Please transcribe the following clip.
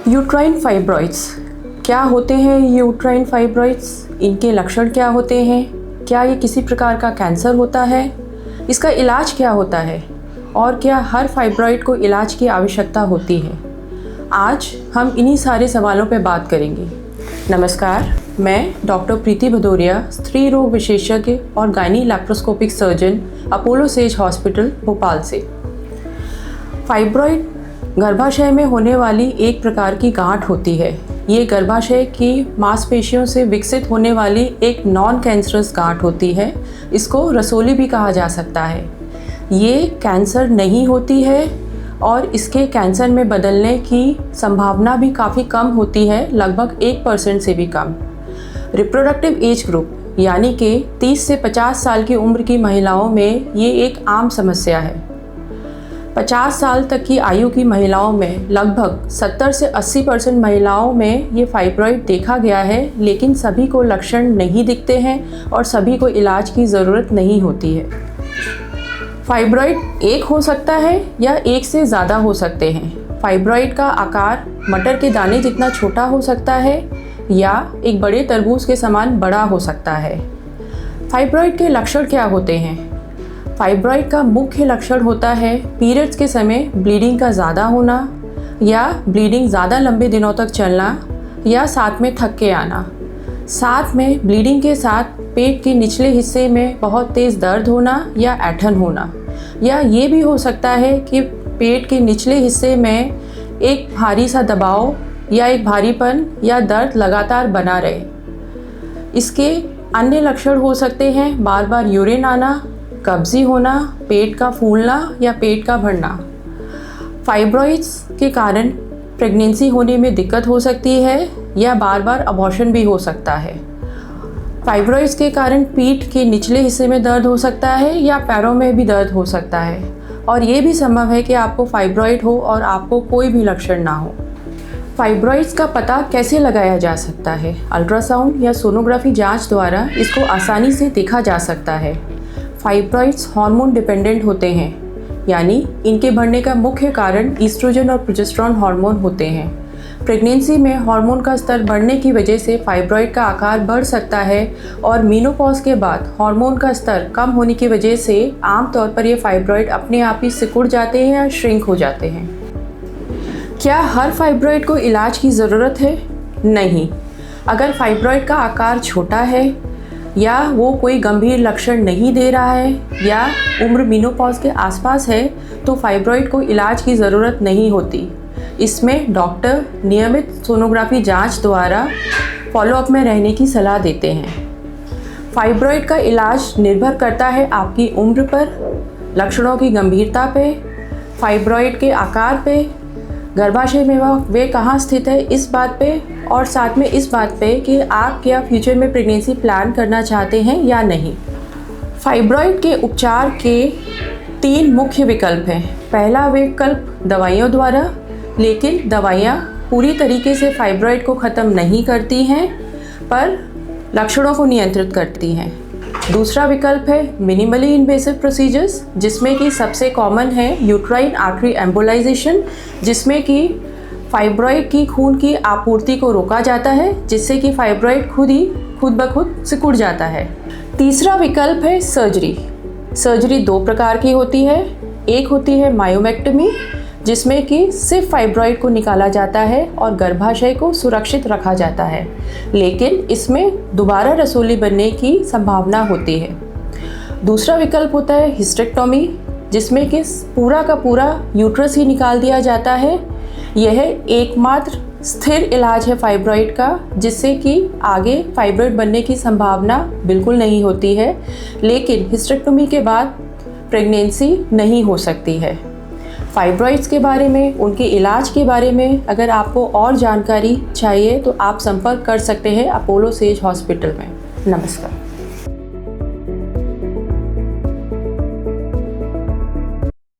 Uterine fibroids क्या होते हैं? यूट्राइन फाइब्रॉइड्स, इनके लक्षण क्या होते हैं? क्या ये किसी प्रकार का कैंसर होता है? इसका इलाज क्या होता है? और क्या हर फाइब्रॉइड को इलाज की आवश्यकता होती है? आज हम इन्हीं सारे सवालों पर बात करेंगे। नमस्कार, मैं डॉक्टर प्रीति भदौरिया, स्त्री रोग विशेषज्ञ और gynae laparoscopic surgeon, Apollo says hospital Bhopal से। फाइब्रॉइड गर्भाशय में होने वाली एक प्रकार की गांठ होती है। ये गर्भाशय की मांसपेशियों से विकसित होने वाली एक नॉन कैंसरस गांठ होती है। इसको रसोली भी कहा जा सकता है। ये कैंसर नहीं होती है और इसके कैंसर में बदलने की संभावना भी काफ़ी कम होती है, लगभग 1% से भी कम। रिप्रोडक्टिव एज ग्रुप यानी कि 30 से 50 साल की उम्र की महिलाओं में ये एक आम समस्या है। 50 साल तक की आयु की महिलाओं में लगभग 70 से 80% महिलाओं में ये फाइब्रॉइड देखा गया है, लेकिन सभी को लक्षण नहीं दिखते हैं और सभी को इलाज की ज़रूरत नहीं होती है। फाइब्रॉइड एक हो सकता है या एक से ज़्यादा हो सकते हैं। फाइब्रॉइड का आकार मटर के दाने जितना छोटा हो सकता है या एक बड़े तरबूज के समान बड़ा हो सकता है। फाइब्रॉइड के लक्षण क्या होते हैं? फाइब्रॉइड का मुख्य लक्षण होता है पीरियड्स के समय ब्लीडिंग का ज़्यादा होना या ब्लीडिंग ज़्यादा लंबे दिनों तक चलना या साथ में थक के आना। साथ में ब्लीडिंग के साथ पेट के निचले हिस्से में बहुत तेज़ दर्द होना या ऐंठन होना, या ये भी हो सकता है कि पेट के निचले हिस्से में एक भारी सा दबाव या एक भारीपन या दर्द लगातार बना रहे। इसके अन्य लक्षण हो सकते हैं बार बार यूरिन आना, कब्जी होना, पेट का फूलना या पेट का भरना। फाइब्रॉइड्स के कारण प्रेगनेंसी होने में दिक्कत हो सकती है या बार बार अबॉर्शन भी हो सकता है। फाइब्रॉइड्स के कारण पीठ के निचले हिस्से में दर्द हो सकता है या पैरों में भी दर्द हो सकता है, और ये भी संभव है कि आपको फाइब्रॉइड हो और आपको कोई भी लक्षण ना हो। फाइब्रॉइड्स का पता कैसे लगाया जा सकता है? अल्ट्रासाउंड या सोनोग्राफी जांच द्वारा इसको आसानी से देखा जा सकता है। फाइब्रॉइड्स हार्मोन डिपेंडेंट होते हैं, यानी इनके बढ़ने का मुख्य कारण ईस्ट्रोजन और प्रोजेस्टेरॉन हार्मोन होते हैं। प्रेगनेंसी में हार्मोन का स्तर बढ़ने की वजह से फाइब्रॉइड का आकार बढ़ सकता है, और मेनोपॉज के बाद हार्मोन का स्तर कम होने की वजह से आमतौर पर ये फाइब्रॉइड अपने आप ही सिकुड़ जाते हैं या श्रिंक हो जाते हैं। क्या हर फाइब्रॉइड को इलाज की ज़रूरत है? नहीं। अगर फाइब्रॉइड का आकार छोटा है या वो कोई गंभीर लक्षण नहीं दे रहा है या उम्र मेनोपॉज के आसपास है, तो फाइब्रॉइड को इलाज की ज़रूरत नहीं होती। इसमें डॉक्टर नियमित सोनोग्राफी जांच द्वारा फॉलोअप में रहने की सलाह देते हैं। फाइब्रॉइड का इलाज निर्भर करता है आपकी उम्र पर, लक्षणों की गंभीरता पे, फाइब्रॉइड के आकार पे, गर्भाशय में वे कहाँ स्थित है इस बात पे, और साथ में इस बात पे कि आप क्या फ्यूचर में प्रेगनेंसी प्लान करना चाहते हैं या नहीं। फाइब्रॉइड के उपचार के 3 मुख्य विकल्प हैं। पहला विकल्प दवाइयों द्वारा, लेकिन दवाइयाँ पूरी तरीके से फाइब्रॉइड को ख़त्म नहीं करती हैं, पर लक्षणों को नियंत्रित करती हैं। दूसरा विकल्प है मिनिमली इन्वेसिव प्रोसीजर्स, जिसमें कि सबसे कॉमन है यूट्राइन आर्टरी एम्बोलाइजेशन, जिसमें कि फाइब्रॉइड की खून की आपूर्ति को रोका जाता है, जिससे कि फाइब्रॉइड खुद ब खुद सिकुड़ जाता है। तीसरा विकल्प है सर्जरी। सर्जरी 2 प्रकार की होती है। एक होती है मायोमेक्टमी, जिसमें कि सिर्फ फाइब्रॉइड को निकाला जाता है और गर्भाशय को सुरक्षित रखा जाता है, लेकिन इसमें दोबारा रसोली बनने की संभावना होती है। दूसरा विकल्प होता है हिस्टेक्टोमी, जिसमें कि पूरा का पूरा यूट्रस ही निकाल दिया जाता है। यह एकमात्र स्थिर इलाज है फाइब्रॉइड का, जिससे कि आगे फाइब्रॉइड बनने की संभावना बिल्कुल नहीं होती है, लेकिन हिस्टेक्टोमी के बाद प्रेगनेंसी नहीं हो सकती है। फाइब्रॉइड्स के बारे में, उनके इलाज के बारे में अगर आपको और जानकारी चाहिए तो आप संपर्क कर सकते हैं अपोलो सेज हॉस्पिटल में। नमस्कार।